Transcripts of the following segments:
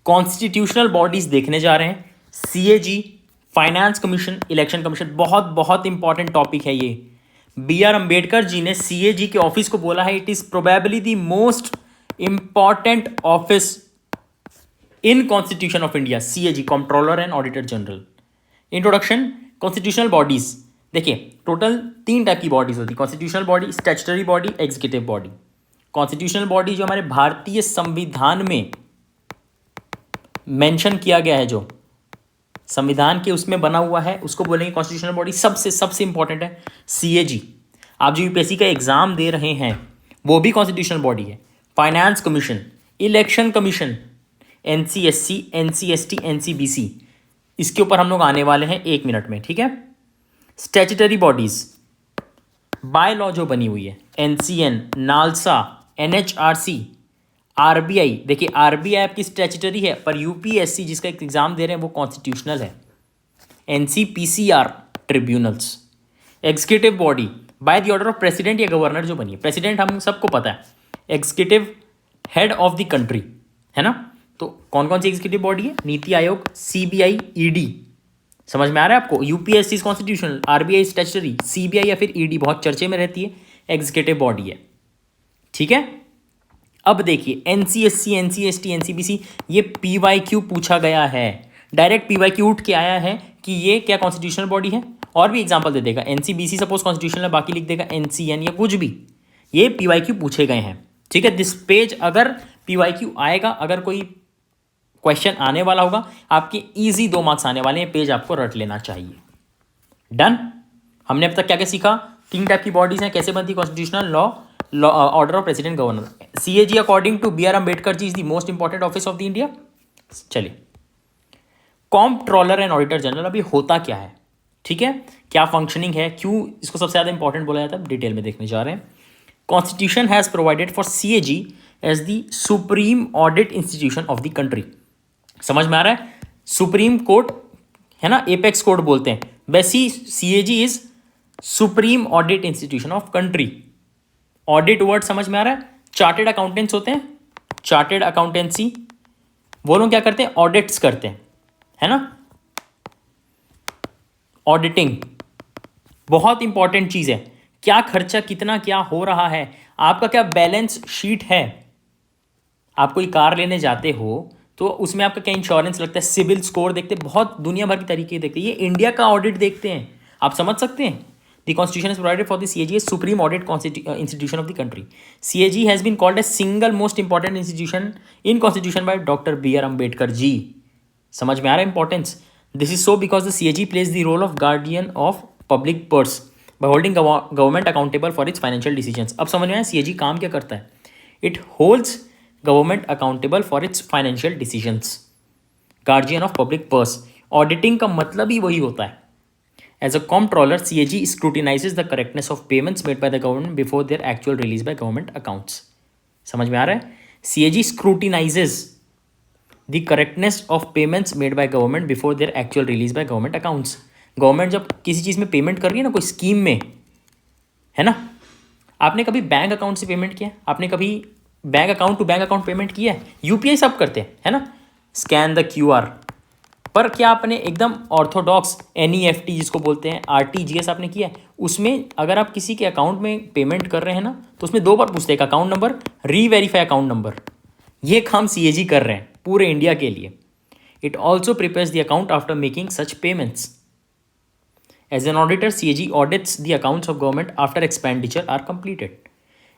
Constitutional bodies देखने जा रहे हैं, CAG, finance commission, election commission. बहुत बहुत इंपॉर्टेंट टॉपिक है ये। बी आर अम्बेडकर जी ने सीएजी के ऑफिस को बोला है, it is probably the most important office in constitution of India. CAG, controller and auditor general. Introduction, constitutional bodies. देखिए टोटल 3 टाइप की बॉडीज होती है, constitutional body, statutory body, executive body. Constitutional body जो हमारे भारतीय संविधान में मेंशन किया गया है, जो संविधान के उसमें बना हुआ है, उसको बोलेंगे कॉन्स्टिट्यूशनल बॉडी। सबसे इंपॉर्टेंट है सीएजी। आप जो यूपीएससी का एग्जाम दे रहे हैं वो भी कॉन्स्टिट्यूशनल बॉडी है। Finance commission, election commission, NCSC, ancestry, NCBC, इसके ऊपर हम लोग आने वाले हैं 1 मिनट में, ठीक है। स्टैट्यूटरी बॉडीज, बाय लॉ जो बनी हुई है, एनसीएन, नालसा, एनएचआरसी, आरबीआई। देखिए आरबीआई आपकी स्टैट्यूटरी है, पर यूपीएससी जिसका एग्जाम दे रहे हैं वो कॉन्स्टिट्यूशनल है। NCPCR, tribunals. Executive body by the order of president या गवर्नर जो बनी है। प्रेसिडेंट हम सबको पता है, executive head of the country, है ना। तो कौन कौन सी एग्जीक्यूटिव बॉडी है? NITI Aayog, CBI, ED. समझ में आ रहा है आपको? UPSC constitutional, RBI statutory, CBI या फिर ईडी बहुत चर्चे में रहती है, एग्जीक्यूटिव बॉडी है, ठीक है। अब देखिए एनसीएससी, एनसीएसटी, एनसीबीसी, ये पीवाईक्यू पूछा गया है, डायरेक्ट पीवाईक्यू उठ के आया है कि ये क्या कॉन्स्टिट्यूशनल बॉडी है। और भी एग्जांपल दे देगा, एनसीबीसी सपोज कॉन्स्टिट्यूशनल है, बाकी लिख देगा एनसीएन या कुछ भी। ये पीवाईक्यू पूछे गए हैं, ठीक है। दिस पेज अगर पीवाईक्यू आएगा, अगर कोई क्वेश्चन आने वाला होगा, आपके इजी 2 मार्क्स आने वाले हैं, पेज आपको रट लेना चाहिए। डन। हमने अब तक क्या क्या सीखा? 3 टाइप की बॉडीज हैं, कैसे बनती है constitutional law, order of president, governor. CAG according to B R Ambedkar ji is the most important office of the India. चलिए, कॉम्प्ट्रोलर एंड ऑडिटर जनरल, अभी होता क्या है, ठीक है, क्या फंक्शनिंग है, क्यों इसको सबसे ज्यादा इंपॉर्टेंट बोला जाता है, डिटेल में देखने जा रहे हैं। Constitution has provided for CAG as the supreme audit institution of the country. समझ में आ रहा है? सुप्रीम कोर्ट है ना, एपेक्स कोर्ट बोलते हैं, वैसी CAG is supreme audit institution of country. Audit word समझ में आ रहा है? चार्टेड अकाउंटेंट्स होते हैं, चार्टेड अकाउंटेंसी, वो लोग क्या करते हैं? ऑडिट्स करते हैं, है ना। ऑडिटिंग बहुत इंपॉर्टेंट चीज है। क्या खर्चा कितना क्या हो रहा है, आपका क्या बैलेंस शीट है। आप कोई कार लेने जाते हो तो उसमें आपका क्या इंश्योरेंस लगता है, सिविल स्कोर देखते हैं, बहुत दुनिया भर की तरीके देखते हैं। ये इंडिया का ऑडिट देखते हैं, आप समझ सकते हैं। The constitution is provided for the CAG as supreme audit institution of the country. CAG has been called as single most important institution in constitution by Dr. B.R. Ambedkar जी। समझ में आ रहा है importance? This is so because the CAG plays the role of guardian of public purse by holding government accountable for its financial decisions. अब समझ में आया CAG काम क्या करता है? It holds government accountable for its financial decisions. Guardian of public purse. Auditing का मतलब ही वही होता है। As a comptroller, CAG scrutinizes the correctness of payments made by the government before their actual release by government accounts. समझ में आ रहा है? CAG scrutinizes the correctness of payments made by government before their actual release by government accounts. Government जब किसी चीज़ में payment कर रही है ना, कोई स्कीम में, है ना, आपने कभी बैंक अकाउंट से पेमेंट किया? आपने कभी bank account to bank account payment किया है? यूपीआई सब करते हैं, है ना, स्कैन द क्यूआर। पर क्या आपने एकदम ऑर्थोडॉक्स एनईएफटी जिसको बोलते हैं, आरटीजीएस आपने किया है? उसमें अगर आप किसी के अकाउंट में पेमेंट कर रहे हैं ना, तो उसमें 2 बार पूछते हैं, account number, reverify account number. ये काम सीएजी कर रहे हैं पूरे इंडिया के लिए। It also prepares the account after making such payments. As an auditor, CAG audits the accounts of government after expenditure are completed.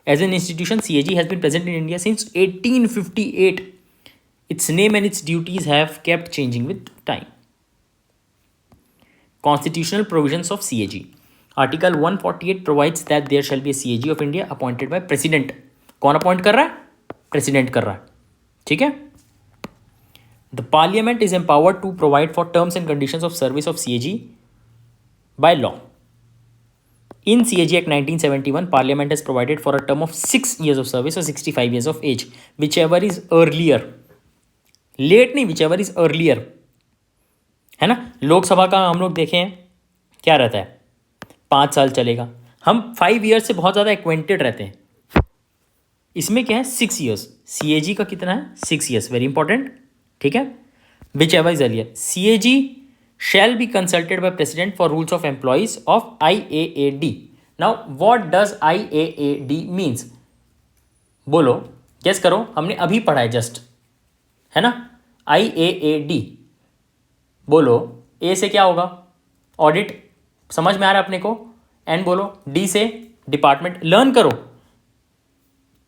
As an institution, CAG has been present in India since 1858. Its name and its duties have kept changing with time. Constitutional provisions of CAG. Article 148 provides that there shall be a CAG of India appointed by President. कौन appoint कर रहा है? President कर रहा है, ठीक है। The Parliament is empowered to provide for terms and conditions of service of CAG by law. In CAG Act 1971, Parliament has provided for a term of 6 years of service or 65 years of age, whichever is earlier. Late नहीं, whichever is earlier, है ना। लोकसभा का हम लोग देखें क्या रहता है, 5 साल चलेगा। हम 5 ईयर्स से बहुत ज़्यादा एक्वेंटेड रहते हैं। इसमें क्या है, 6 ईयर्स। सीएजी का कितना है? 6 ईयर्स, वेरी इंपॉर्टेंट। ठीक है, which ever is earlier. CAG shall be consulted by president for rules of employees of IAAD. Now what does IAAD means? बोलो, गेस करो, हमने अभी पढ़ा है जस्ट, है ना. IAAD बोलो. ए से क्या होगा? ऑडिट, समझ में आ रहा है अपने को. एन बोलो. डी से डिपार्टमेंट. लर्न करो,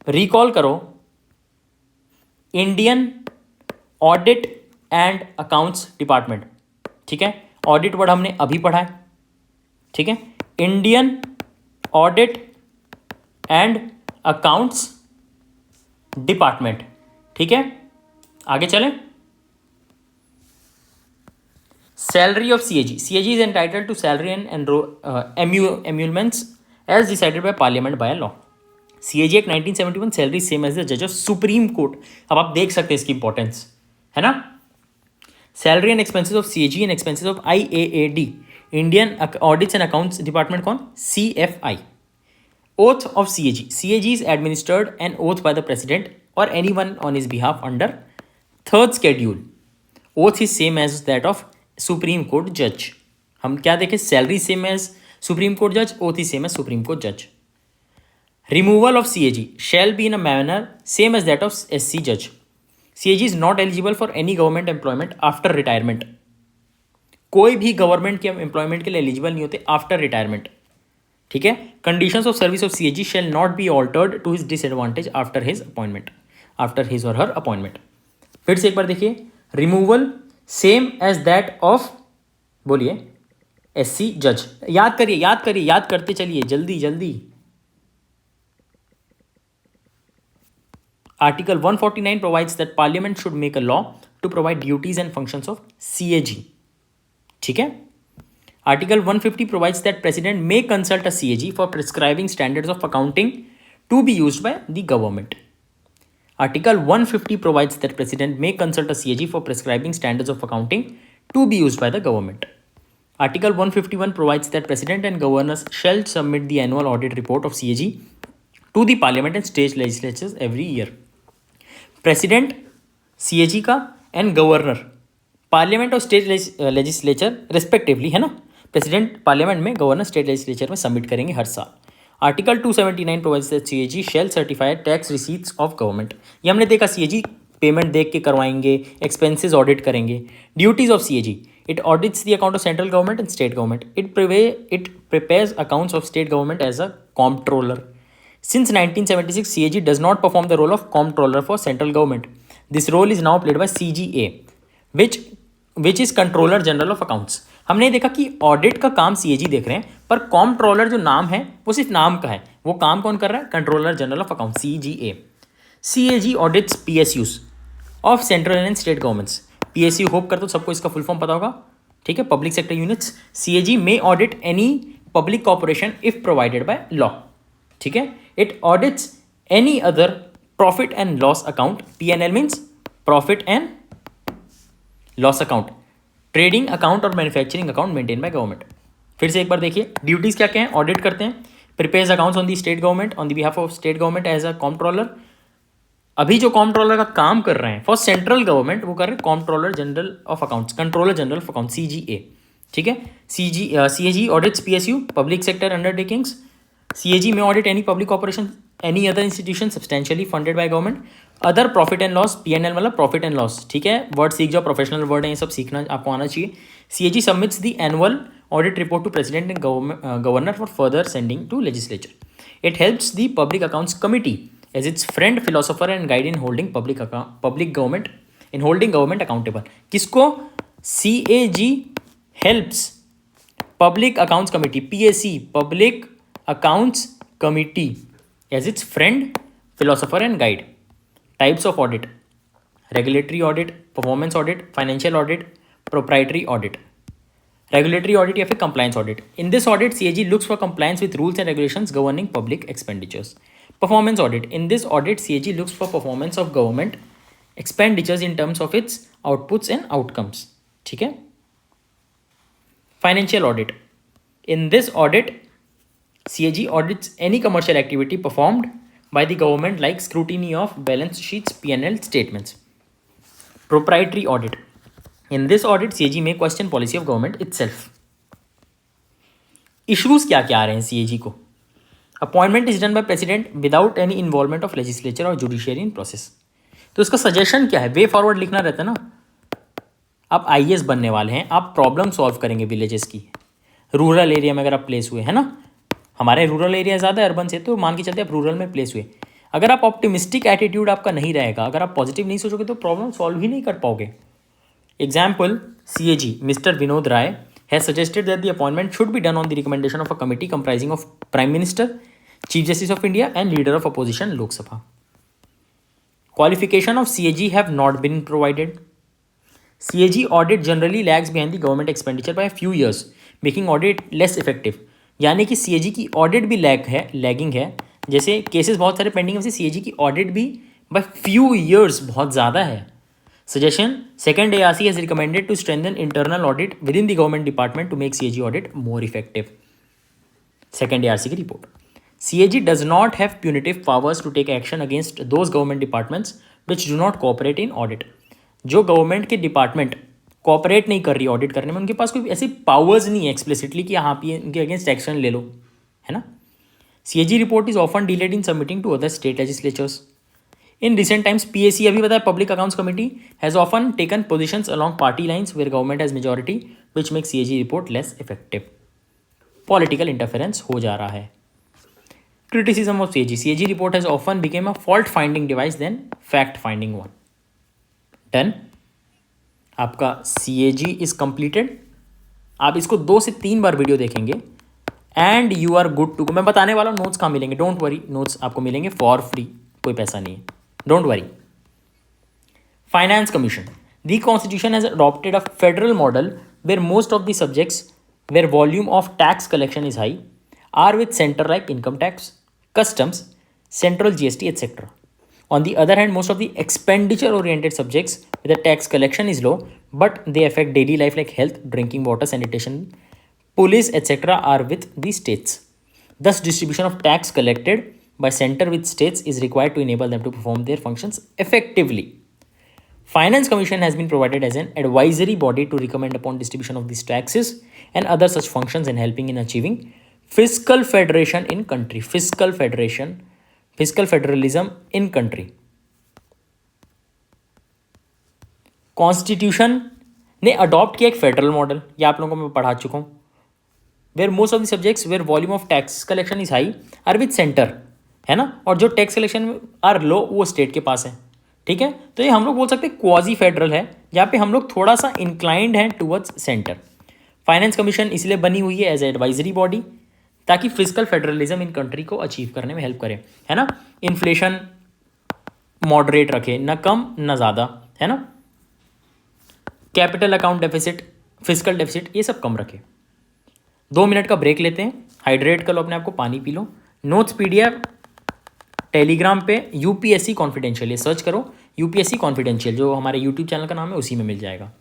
रिकॉल करो. Indian audit and accounts department. ठीक है, ऑडिट वर्ड हमने अभी पढ़ा है. ठीक है, Indian audit and accounts department. ठीक है, आगे चलें. Salary of CAG. CAG is entitled to salary and emoluments as decided by parliament by law. CAG act 1971 salary same as the जज ऑफ सुप्रीम कोर्ट. अब आप देख सकते हैं इसकी इंपॉर्टेंस, है ना. Salary and expenses of CAG and expenses of IAAD, Indian audits and accounts department कौन? CFI. Oath of CAG. CAG is administered an oath by the president or anyone on his behalf under third schedule. Oath is same as that of Supreme Court judge. हम क्या देखें? Salary same as supreme court जज, oath is same as supreme court जज. Removal of CAG shall be in a manner same as that of SC judge. CAG is not eligible for any government employment after retirement. कोई भी government के employment के लिए eligible नहीं होते after retirement. ठीक है. Conditions of service of CAG shall not be altered to his disadvantage after his appointment, after his or her appointment. फिर से एक बार देखिए. Removal same as that of, बोलिए, SC जज. याद करिए, याद करिए, याद करते चलिए, जल्दी जल्दी. Article 149 provides that Parliament should make a law to provide duties and functions of CAG. ठीक है. Article 150 provides that President may consult a CAG for prescribing standards of accounting to be used by the government. Article 150 provides that President may consult a CAG for prescribing standards of accounting to be used by the government. Article 151 provides that President and governors shall submit the annual audit report of CAG to the Parliament and state legislatures every year. President CAG का and governor parliament और state legislature respectively, है ना. President parliament में, governor state legislature में submit करेंगे हर साल. Article 279 provides that CAG shall certify tax receipts of government. ये हमने देखा, CAG पेमेंट देख के करवाएंगे, एक्सपेंसेस ऑडिट करेंगे. Duties of CAG. It audits the account of central government and state government. It prepares accounts of state government as a comptroller. Since 1976, CAG does not perform the role of comptroller for central government. This role is now played by CGA, which is Controller General of Accounts. हमने देखा कि audit का काम CAG देख रहे हैं, पर comptroller जो नाम है वो सिर्फ नाम का है. वो काम कौन कर रहा है? Controller general of accounts, CGA. CAG audits PSUs of central and state governments. PSU hope करते हो सबको इसका फुल फॉर्म पता होगा. ठीक है, public sector units. CAG may audit any public corporation if provided by law. ठीक है. It audits any other profit and loss account. PNL means profit and loss account, trading account और manufacturing account maintain by government. फिर से एक बार देखिए, duties क्या क्या हैं? ऑडिट करते हैं, prepares accounts on the state government on the behalf of state government as a comptroller. अभी जो कॉम्प्ट्रोलर का काम कर रहे हैं फॉर सेंट्रल गवर्नमेंट, वो कर रहे हैं comptroller general of accounts, controller general of account, CGA. ठीक है. CAG audits PSU public sector undertakings. CAG may audit any public corporation, any other institution substantially funded by government. Other profit and loss. PNL मतलब profit and loss. ठीक है, word सीख जाओ, professional word है, ये सब सीखना आपको आना चाहिए. CAG submits the annual audit report to president and governor for further sending to legislature. It helps the public accounts committee as its friend, philosopher and guide in holding public government accountable. किसको? CAG helps public accounts committee, PAC, public accounts committee as its friend, philosopher and guide. Types of audit: regulatory audit, performance audit, financial audit, proprietary audit. Regulatory audit या फिर compliance audit. In this audit, CAG looks for compliance with rules and regulations governing public expenditures. Performance audit. In this audit, CAG looks for performance of government expenditures in terms of its outputs and outcomes. ठीक है. Financial audit. In this audit, CAG audits any commercial activity performed by the government like scrutiny of balance sheets, P&L statements. Proprietary audit. In this audit, CAG may question policy of government itself. Issues क्या क्या आ रहे हैं CAG को? Appointment is done by president without any involvement of legislature or judiciary in process. तो इसका suggestion क्या है? Way forward लिखना रहता है ना. आप IAS बनने वाले हैं, आप प्रॉब्लम सॉल्व करेंगे विलेजेस की. रूरल एरिया में अगर आप प्लेस हुए है ना, हमारे रूरल एरिया ज़्यादा अर्बन से, तो मान के चलते आप रूरल में प्लेस हुए. अगर आप ऑप्टिमिस्टिक एटीट्यूड आपका नहीं रहेगा, अगर आप पॉजिटिव नहीं सोचोगे तो प्रॉब्लम सॉल्व ही नहीं कर पाओगे. Example, CAG Mr. Vinod Rai has suggested that the appointment should be done on the recommendation of a committee comprising of Prime Minister, Chief Justice of India and Leader of Opposition Lok Sabha. Qualification of CAG have not been provided. CAG audit generally lags behind the government expenditure by a few years, making audit less effective. यानी कि CAG की audit भी lagging है. जैसे cases बहुत सारे pending है, वैसे CAG की ऑडिट भी बाय फ्यू ईयर्स बहुत ज़्यादा है. Suggestion: Second ARC has recommended to strengthen internal audit within the government department to make CAG audit more effective. Second ARC की report. CAG does not have punitive powers to take action against those government departments which do not cooperate in audit. जो government के department cooperate नहीं कर रही audit करने में, उनके पास कोई ऐसी पावर्स नहीं है एक्सप्लिसिटली कि हाँ पे उनके अगेंस्ट एक्शन ले लो, है ना. CAG report is often delayed in submitting to other state legislatures. In recent times, PAC अभी बताया Public Accounts Committee has often taken positions along party lines where government has majority, which makes CAG report less effective. Political interference हो जा रहा है. Criticism of CAG. CAG report has often become a fault-finding device than fact-finding one. Done. आपका CAG is completed. आप इसको 2 से 3 बार video देखेंगे and you are good to go. मैं बताने वाला हूँ नोट्स कहाँ मिलेंगे. डोंट वरी, नोट्स आपको मिलेंगे फॉर फ्री, कोई पैसा नहीं है. Don't worry. Finance Commission. The Constitution has adopted a federal model where most of the subjects where volume of tax collection is high are with center like income tax, customs, central GST, etc. On the other hand, most of the expenditure oriented subjects where the tax collection is low but they affect daily life like health, drinking water, sanitation, police, etc. are with the states. Thus, distribution of tax collected by center with states is required to enable them to perform their functions effectively. Finance Commission has been provided as an advisory body to recommend upon distribution of these taxes and other such functions and helping in achieving fiscal federation in country. Fiscal federalism in country. Constitution ने adopt किया एक federal model, ये आप लोगों को मैं पढ़ा चुका हूँ. Where most of the subjects where volume of tax collection is high are with centre, है ना, और जो टैक्स कलेक्शन आर लो वो स्टेट के पास है. ठीक है, तो ये हम लोग बोल सकते हैं क्वाजी फेडरल है, जहाँ पे हम लोग थोड़ा सा इंक्लाइंड हैं टुवर्ड्स सेंटर. फाइनेंस कमीशन इसलिए बनी हुई है एज एडवाइजरी बॉडी ताकि फिजिकल फेडरलिज्म इन कंट्री को अचीव करने में हेल्प करे, है ना. इन्फ्लेशन मॉडरेट रखे, ना कम ना ज़्यादा, है ना. Capital account deficit, physical deficit, ये सब कम रखे. 2 मिनट का ब्रेक लेते हैं. हाइड्रेट कर लो अपने आप को, पानी P low. Notes PDF Telegram पे UPSC कॉन्फिडेंशियल, ये सर्च करो UPSC कॉन्फिडेंशियल, जो हमारे YouTube चैनल का नाम है उसी में मिल जाएगा.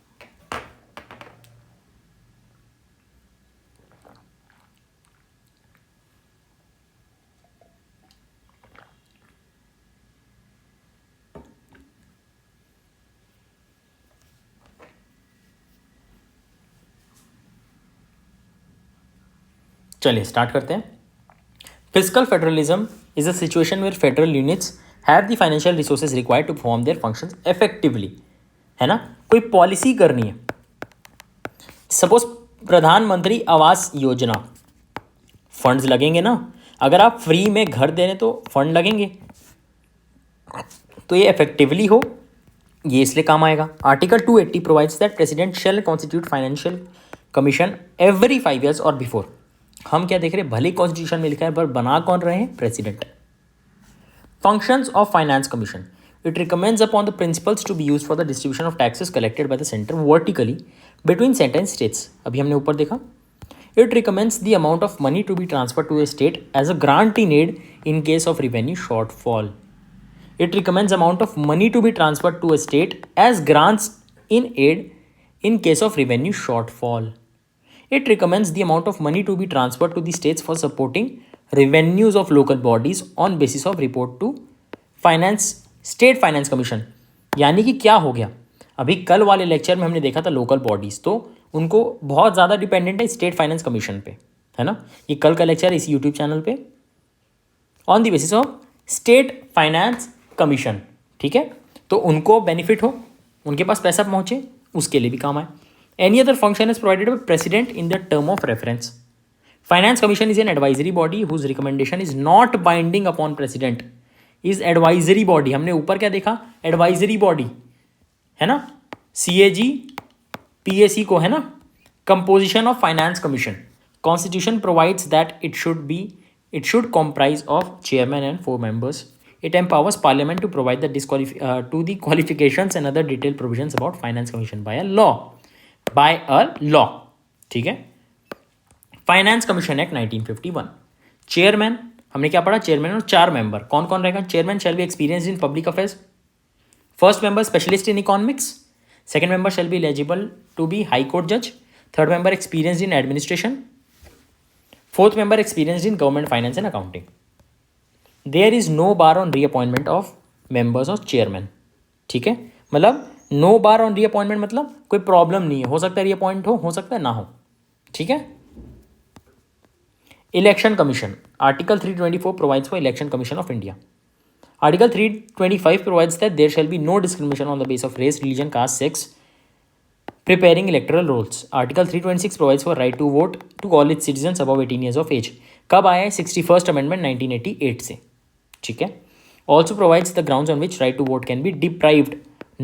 चलिए स्टार्ट करते हैं. Physical federalism is a situation where federal units have the financial resources required to perform their functions effectively, है ना. कोई पॉलिसी करनी है, सपोज प्रधानमंत्री आवास योजना, फंड्स लगेंगे ना. अगर आप फ्री में घर दे रहे तो फंड लगेंगे, तो ये इफेक्टिवली हो, ये इसलिए काम आएगा. Article 280 provides that president shall constitute financial commission every 5 years और बिफोर. हम क्या देख रहे हैं, भले कॉन्स्टिट्यूशन में लिखा है पर बना कौन रहे हैं, president. Functions of finance commission. It recommends upon the principles to be used for the distribution of taxes collected by the centre vertically between centre and states. अभी हमने ऊपर देखा. It recommends the amount of money to be transfer to a state as a grant in aid in case of revenue shortfall. It recommends amount of money to be transferred to a state as grants in aid in case of revenue shortfall. It recommends the amount of money to be transferred to the states for supporting revenues of local bodies on basis of report to state finance commission. यानी कि क्या हो गया, अभी कल वाले lecture में हमने देखा था लोकल बॉडीज़, तो उनको बहुत ज़्यादा डिपेंडेंट है स्टेट फाइनेंस कमीशन पे, है ना। ये कल का लेक्चर है इस यूट्यूब चैनल पे, on the basis of state finance commission, ठीक है। तो उनको बेनिफिट हो, उनके पास पैसा पहुंचे, उसके लिए भी काम आए। Any other function is provided by president in the term of reference. Finance commission is an advisory body whose recommendation is not binding upon president. Is advisory body, हमने ऊपर क्या देखा, एडवाइजरी बॉडी, है ना। CAG PAC को, है ना। Composition of finance commission, constitution provides that it should comprise of chairman and 4 members. It empowers parliament to provide the qualifications and other detailed provisions about finance commission by a law. ठीक है। Finance commission act 1951। Chairman हमने क्या पढ़ा, chairman और 4 member, कौन कौन रहेगा। Chairman shall be experienced in public affairs, first member specialist in economics, second member shall be eligible to be high court जज, third member experienced in administration, fourth member experienced in government finance and accounting. There is no bar on reappointment of members of chairman, ठीक है। मतलब no bar on reappointment मतलब कोई problem नहीं है, हो सकता है रीअपॉइंट हो सकता है ना हो, ठीक है। Election commission, article 324 provides for election commission of India. Article 325 provides that there shall be no discrimination on the base of race, religion, caste, sex preparing electoral rolls. Article 326 provides for right to vote to all its citizens above 18 years of age. कब आया है, 61st Amendment 1988 से, ठीक है। Also provides the grounds on which right to vote can be deprived: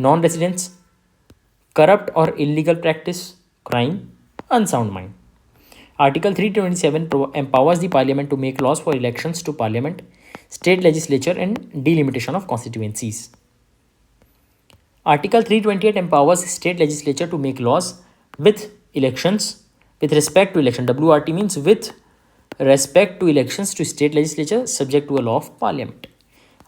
non-residence, corrupt or illegal practice, crime, unsound mind. Article 327 empowers the Parliament to make laws for elections to Parliament, state legislature and delimitation of constituencies. Article 328 empowers state legislature to make laws with elections with respect to election. WRT means with respect to elections to state legislature subject to a law of parliament.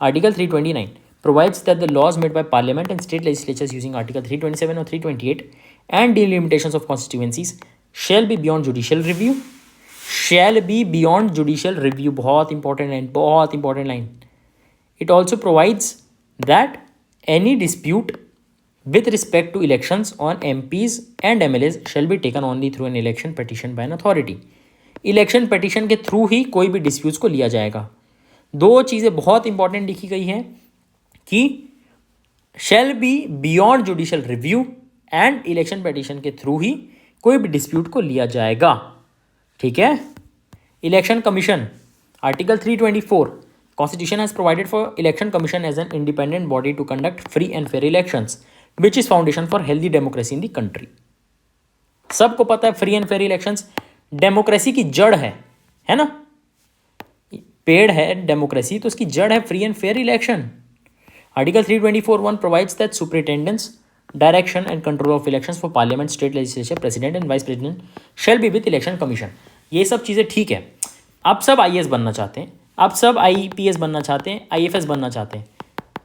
Article 329 provides that the laws made by parliament and state legislatures using Article 327 or 328 and delimitations of constituencies shall be beyond judicial review. Shall be beyond judicial review, बहुत important line. It also provides that any dispute with respect to elections on MPs and MLAs shall be taken only through an election petition by an authority. Election petition के through ही कोई भी disputes को लिया जाएगा। 2 चीज़ें बहुत important लिखी गई हैं कि shall be beyond judicial review and election petition के थ्रू ही कोई भी डिस्प्यूट को लिया जाएगा, ठीक है। Election commission, article 324 Constitution has provided for election commission as an independent body to conduct free and fair elections, which is foundation for healthy democracy in the country. सबको पता है free and fair elections democracy की जड़ है ना। पेड़ है democracy तो उसकी जड़ है free and fair election. Article 324(1) provides that superintendence, direction and control of elections for parliament, state legislature, president and vice president shall be with election commission. ये सब चीज़ें ठीक है। आप सब IAS बनना चाहते हैं, आप सब IPS बनना चाहते हैं, IFS बनना चाहते हैं,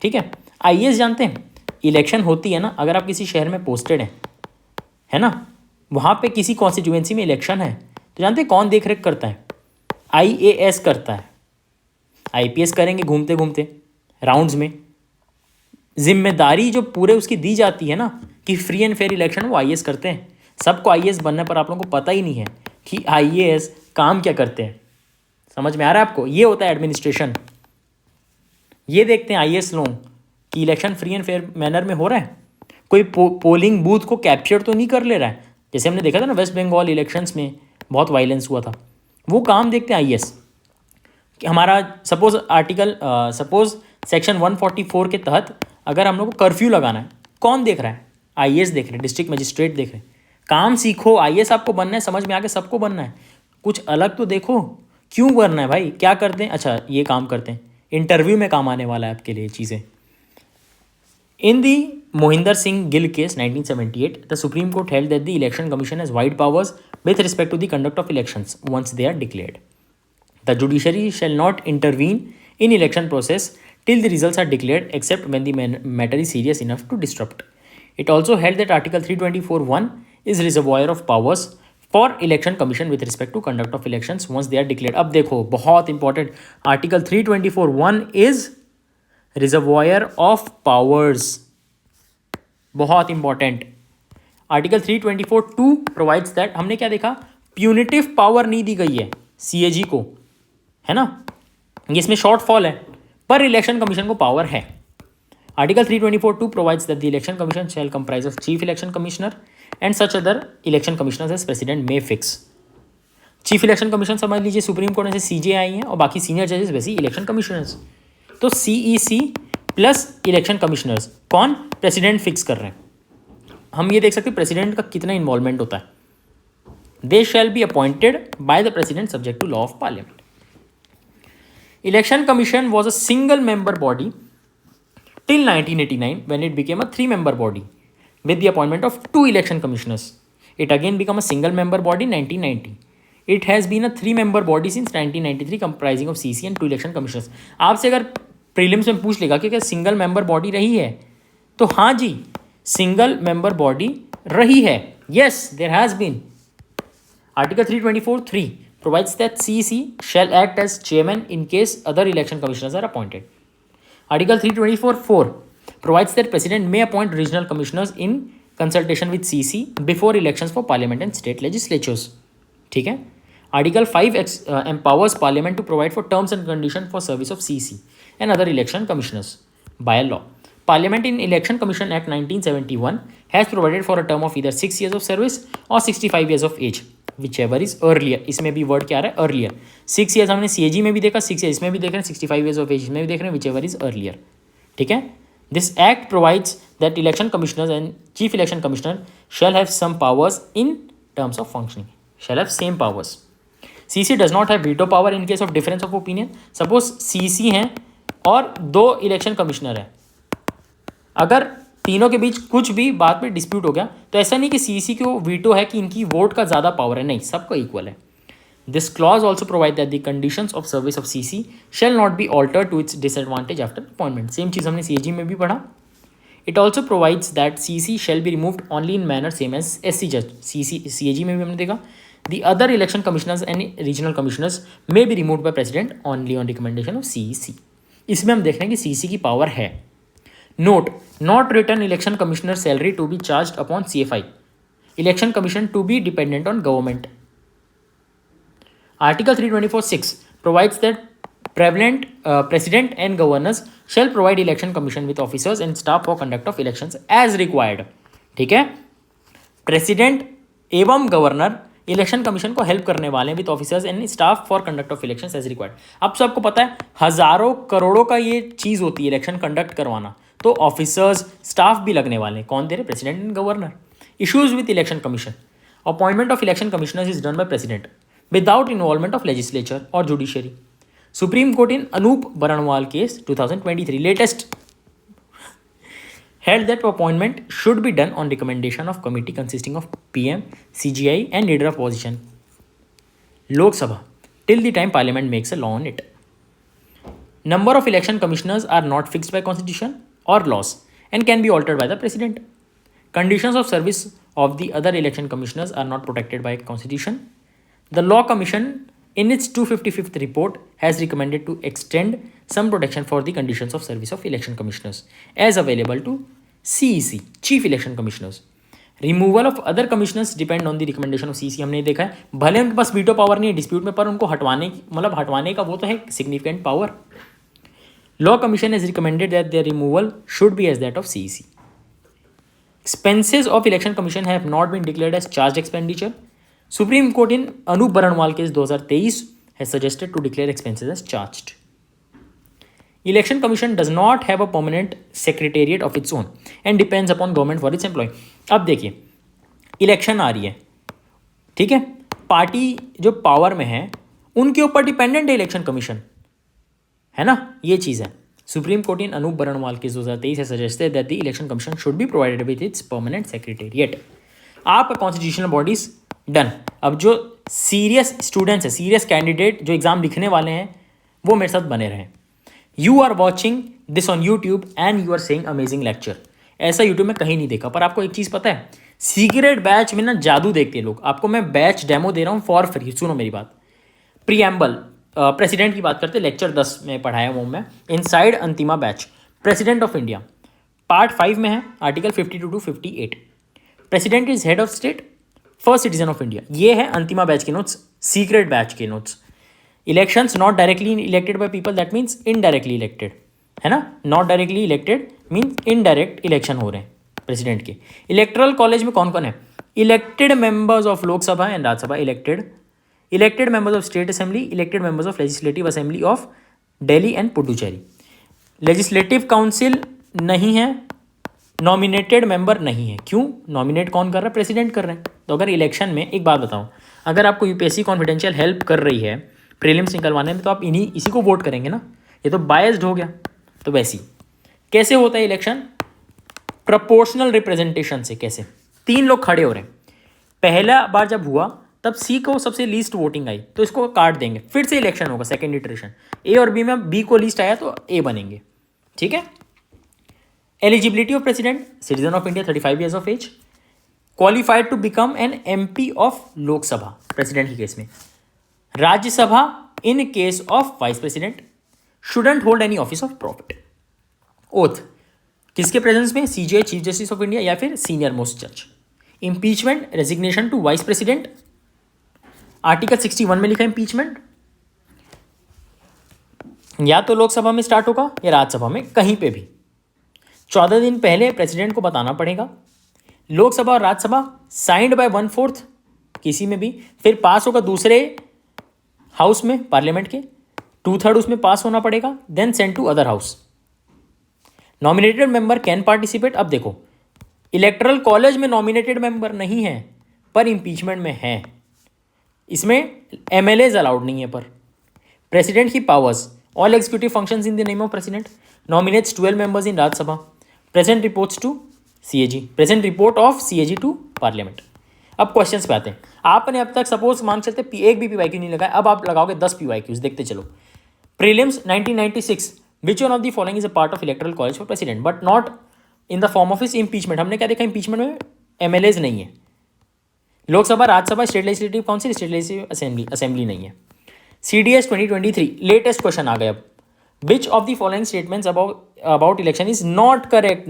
ठीक है। IAS जानते हैं, इलेक्शन होती है ना, अगर आप किसी शहर में पोस्टेड हैं, है ना, वहाँ पे किसी कॉन्स्टिट्यूएंसी में इलेक्शन है, तो जानते हैं कौन देख रेख करता है, IAS करता है। IPS करेंगे घूमते घूमते राउंड्स में, जिम्मेदारी जो पूरे उसकी दी जाती है ना कि फ्री एंड फेयर इलेक्शन, वो IAS करते हैं। सबको IAS बनने पर आप लोगों को पता ही नहीं है कि IAS काम क्या करते हैं। समझ में आ रहा है आपको? ये होता है एडमिनिस्ट्रेशन। ये देखते हैं IAS लोग कि election free and fair manner में हो रहा है, कोई पोलिंग बूथ को कैप्चर तो नहीं कर ले रहा है। जैसे हमने देखा था ना वेस्ट बंगाल इलेक्शंस में बहुत वायलेंस हुआ था, वो काम देखते हैं IAS कि हमारा सपोज सेक्शन 144 के तहत अगर हम लोग को कर्फ्यू लगाना है, कौन देख रहा है? IAS देख रहे हैं, डिस्ट्रिक्ट मजिस्ट्रेट देख रहे हैं। काम सीखो, IAS आपको बनना है, समझ में आके सबको बनना है, कुछ अलग तो देखो। क्यों करना है भाई, क्या करते हैं? अच्छा ये काम करते हैं, इंटरव्यू में काम आने वाला है आपके लिए चीज़ें। In the Mohinder Singh Gill case 1978, the supreme court held that the election commission has wide powers with respect to the conduct of elections once they are declared. The judiciary shall not intervene in election process till the results are declared except when the matter is serious enough to disrupt. It also held that Article 324(1) is reservoir of powers for election commission with respect to conduct of elections once they are declared. अब देखो बहुत important, Article 324(1) is reservoir of powers बहुत important. Article 324(2) provides that, हमने क्या देखा, punitive power नहीं दी गई है सीएजी को, है ना, ये इसमें शॉर्ट फॉल है, पर इलेक्शन कमीशन को पावर है। Article 324(2) provides that the election commission shall comprise of chief election commissioner and such other election commissioners as president may fix. Chief election commission समझ लीजिए सुप्रीम कोर्ट में से सीजे आई हैं और बाकी सीनियर जजेस वैसे इलेक्शन कमिश्नर्स। तो सीईसी प्लस इलेक्शन कमिश्नर्स कौन, प्रेसिडेंट फिक्स कर रहे हैं। हम ये देख सकते हैं प्रेसिडेंट का कितना इन्वॉल्वमेंट होता है। They shall be appointed by the president subject to law of parliament. Election commission was a single member body till 1989 when it became a 3-member body with the appointment of 2 election commissioners. It again became a single member body in 1990. It has been a 3-member body since 1993 comprising of CC and 2 election commissioners. आपसे अगर prelims में पूछ लेगा कि क्या single member body रही है, तो हाँ जी, सिंगल मेंबर बॉडी रही है। Yes, there has been. Article 324(3) provides that CEC shall act as chairman in case other election commissioners are appointed. Article 324(4) provides that President may appoint regional commissioners in consultation with CC before elections for Parliament and state legislatures. ठीक है। Article 5 empowers Parliament to provide for terms and conditions for service of CC and other election commissioners by law. Parliament in Election Commission Act 1971 has provided for a term of either 6 years of service or 65 years of age, whichever is earlier. इसमें भी word क्या आ रहा है, earlier. 6 years हमने CAG में भी देखा, 6 years इसमें भी देख रहे हैं, 65 years of age इसमें भी देख रहे हैं, whichever is earlier. ठीक है। This act provides that election commissioners and chief election commissioner shall have some powers in terms of functioning. Shall have same powers. CC does not have veto power in case of difference of opinion. Suppose CC हैं और 2 election commissioner हैं, अगर तीनों के बीच कुछ भी बात में डिस्प्यूट हो गया तो ऐसा नहीं कि सीसी को वीटो है कि इनकी वोट का ज़्यादा पावर है, नहीं, सबका इक्वल है। This clause also provide that the conditions of service of CC shall not be alter to its disadvantage after appointment. Same चीज़ हमने सीएजी में भी पढ़ा। It also provides that CC shall be removed only in manner same as SC जज। CAG में भी हमने देखा। The other election commissioners and regional commissioners may be removed by president only on recommendation of CEC. इसमें हम देख रहे हैं कि सीसी की पावर है। Note, not written election commissioner salary to be charged upon CFI. Election commission to be dependent on government. Article 324(6) provides that president and governors shall provide election commission with officers and staff for conduct of elections as required. ठीक है, president एवं governor election commission को help करने वाले with officers and staff for conduct of elections as required. अब सबको पता है हजारों करोड़ों का ये चीज़ होती है इलेक्शन कंडक्ट करवाना, तो ऑफिसर्स स्टाफ भी लगने वाले हैं। कौन दे रहे, president and governor. Issues with election commission, appointment of election commissioners is done by president without involvement of legislature और judiciary. Supreme court in Anoop Barnwal case 2023 latest held that appointment should be done on recommendation of committee consisting of PM, CGI and leader of opposition. Lok Sabha till the time Parliament makes a law on it. Number of election commissioners are not fixed by constitution or laws and can be altered by the president. Conditions of service of the other election commissioners are not protected by constitution. The Law Commission in its 255th report has recommended to extend some protection for the conditions of service of election commissioners as available to CEC, Chief Election Commissioners. Removal of other commissioners depend on the recommendation of CEC. हमने देखा है भले उनके पास veto power नहीं है dispute में, पर उनको हटवाने का वो तो है significant power. Law Commission has recommended that their removal should be as that of CEC. Expenses of Election Commission have not been declared as charged expenditure. Supreme Court in Anup Baranwal case 2023 has suggested to declare expenses as charged. Election Commission does not have a permanent secretariat of its own and depends upon government for its employee. अब देखिए election आ रही है, ठीक है, party जो power में है उनके ऊपर डिपेंडेंट है इलेक्शन कमीशन, है ना, ये चीज़ है। Supreme court in Anoop Barnwal case 2023 has suggested that the election commission should be provided with its permanent secretariat. आपका कॉन्स्टिट्यूशनल बॉडीज डन। अब जो सीरियस स्टूडेंट्स हैं, सीरियस कैंडिडेट जो एग्जाम लिखने वाले हैं, वो मेरे साथ बने रहें। You are watching this on YouTube and you are saying amazing lecture. ऐसा यूट्यूब में कहीं नहीं देखा। पर आपको एक चीज़ पता है, सीक्रेट बैच में ना जादू देखते हैं लोग। आपको मैं बैच डेमो दे रहा हूँ फॉर फ्री। सुनो मेरी बात। प्रीएम्बल प्रेसिडेंट की बात करते, लेक्चर 10 में पढ़ाया वो मैं। Inside Antima batch, president of India, part 5 में है article 52 to 58। President is head of state, first citizen of India. ये है अंतिमा बैच के नोट्स, सीक्रेट बैच के notes. Elections not directly elected by people, that means indirectly elected, है ना। Not directly elected means indirect election हो रहे हैं president के। इलेक्टरल कॉलेज में कौन कौन है? Elected members of Lok Sabha and Rajya Sabha, elected members of state assembly, elected members of legislative assembly of Delhi and Puducherry. Legislative council नहीं है, नॉमिनेटेड मेंबर नहीं है। क्यों? नॉमिनेट कौन कर रहा है? प्रेसिडेंट कर रहे हैं। तो अगर इलेक्शन में, एक बात बताऊं, अगर आपको यूपीएससी कॉन्फिडेंशियल हेल्प कर रही है प्रीलिम्स निकलवाने में, तो आप इसी को वोट करेंगे ना। ये तो बायस्ड हो गया। तो वैसे ही कैसे होता है इलेक्शन? प्रोपोर्शनल रिप्रेजेंटेशन से। कैसे? 3 लोग खड़े हो रहे हैं, पहला बार जब हुआ तब सी को सबसे लीस्ट वोटिंग आई तो इसको काट देंगे, फिर से इलेक्शन होगा, सेकेंड इटरेशन। ए और बी में बी को लीस्ट आया तो ए बनेंगे, ठीक है। Eligibility of president, citizen of India, 35 years of age, qualified to become an MP of Lok Sabha president के केस में। Rajya Sabha in case of vice president, shouldn't hold any office of profit. Oath किसके presence में? CJI, chief justice of India, या फिर senior most जज। Impeachment, resignation to vice president, article 61 में लिखा है इंपीचमेंट। या तो लोकसभा में स्टार्ट होगा या राज्यसभा में, कहीं पे भी 14 दिन पहले प्रेसिडेंट को बताना पड़ेगा। लोकसभा और राज्यसभा साइंड बाय 1/4 किसी में भी, फिर पास होगा दूसरे हाउस में, पार्लियामेंट के 2/3 उसमें पास होना पड़ेगा, then send to other house. Nominated member can participate. अब देखो, इलेक्टरल कॉलेज में नॉमिनेटेड मेंबर नहीं है पर इंपीचमेंट में है, इसमें एमएलएज अलाउड नहीं है। पर प्रेसिडेंट की powers, all executive functions in the name of president, nominates 12 members in Rajya Sabha, present reports to CAG, present report of CAG to parliament. अब क्वेश्चंस पे आते हैं। आपने अब तक सपोज मान चलते एक भी पीवाईक्यू नहीं लगाया, अब आप लगाओगे 10 पीवाईक्यूज, देखते चलो। Prelims 1996, which one of the following is a part of electoral college for president but not in the form of is impeachment. हमने क्या देखा? इम्पीचमेंट में एमएलएज नहीं है। Lok Sabha, Rajya Sabha, state legislative council, state legislative assembly नहीं है। CDS 2023 लेटेस्ट क्वेश्चन आ गया अब। विच of the following statements about election is not correct?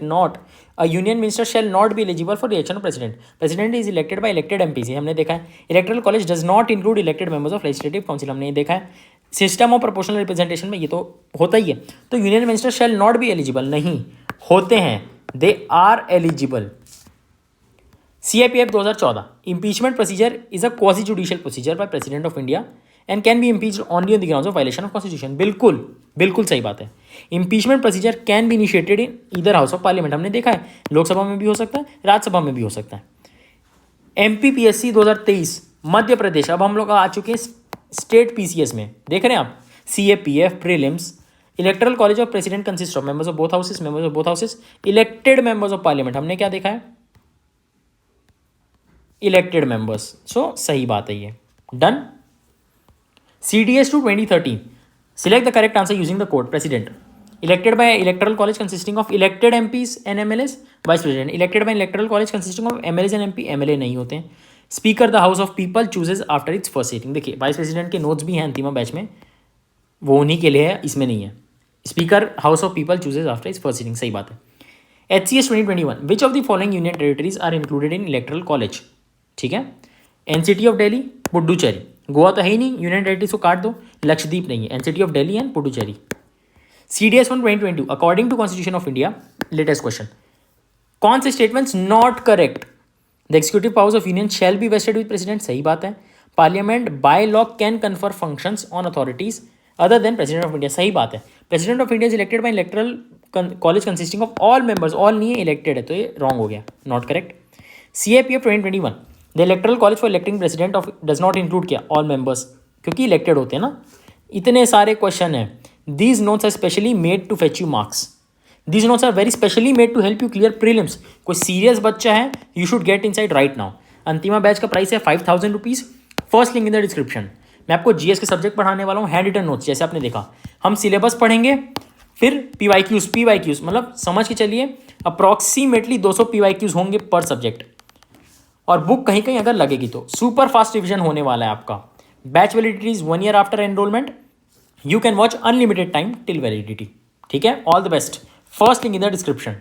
Not a union minister shall not be eligible for election of president. President is elected bye elected MPC, हमने देखा है। Electoral college does not include elected members of legislative council, हमने ये देखा है। System of proportional representation में ये तो होता ही है। तो union minister shall not be eligible, नहीं होते हैं, they are eligible. CIPF 2014, impeachment procedure is a quasi-judicial procedure by President of India and can be impeached only on the grounds of violation of Constitution। बिल्कुल सही बात है। Impeachment procedure can be initiated in either house of parliament, हमने देखा है, लोकसभा में भी हो सकता है, राज्यसभा में भी हो सकता है। MPPSC 2023 मध्य प्रदेश, अब हम लोग आ चुके हैं स्टेट PCS में, देख रहे हैं आप। CAPF prelims, electoral college of president consist of members of both houses, elected members of parliament, हमने क्या देखा है? Elected members. सो सही बात है ये, done. CDS 2013, select the correct answer using the code president, elected by electoral college consisting of elected MPs and MLAs, vice president elected by electoral college consisting of MLAs and MP, MLA नहीं होते हैं। Speaker the house of people chooses after its first sitting. देखिए vice president के notes भी हैं अंतिमा batch में, वो उन्हीं के लिए है, इसमें नहीं है। Speaker house of people chooses after its first sitting, सही बात है। HCS 2021, which of the following union territories are included in electoral college? ठीक है, NCT ऑफ दिल्ली, पुडुचेरी, गोवा तो है ही नहीं, यूनियन टेरिटरीज को काट दो, लक्षद्वीप नहीं है, NCT of Delhi and Puducherry. CDS 2022, according to constitution of India, latest question, कौन से statements not correct? The executive powers of union shall be vested with president, सही बात है। Parliament by law can confer functions on authorities other than president of India, सही बात है। President of India is elected by electoral college consisting of all members, all नहीं है, elected है, तो ये रॉन्ग हो गया, not correct. CAPF 2021, the electoral college for electing president of does not include किया ऑल मेंबर्स, क्योंकि इलेक्टेड होते हैं ना। इतने सारे क्वेश्चन हैं। These notes are specially made to fetch you marks, these notes are very specially made to help you clear prelims. कोई serious बच्चा है, you should get inside right now. Antima batch का प्राइस है 5000 rupees, first link in the description. मैं आपको GS के subject पढ़ाने वाला हूँ, हैंड रिटन नोट्स, जैसे आपने देखा। हम सिलेबस पढ़ेंगे, फिर PYQs, मतलब समझ के चलिए अप्रॉक्सीमेटली 200 PYQs होंगे पर सब्जेक्ट, और बुक कहीं कहीं अगर लगेगी तो सुपर फास्ट रिविजन होने वाला है आपका। Batch validity is 1 year after enrolment, you can watch unlimited time till validity. ठीक है, all the best first link in the description.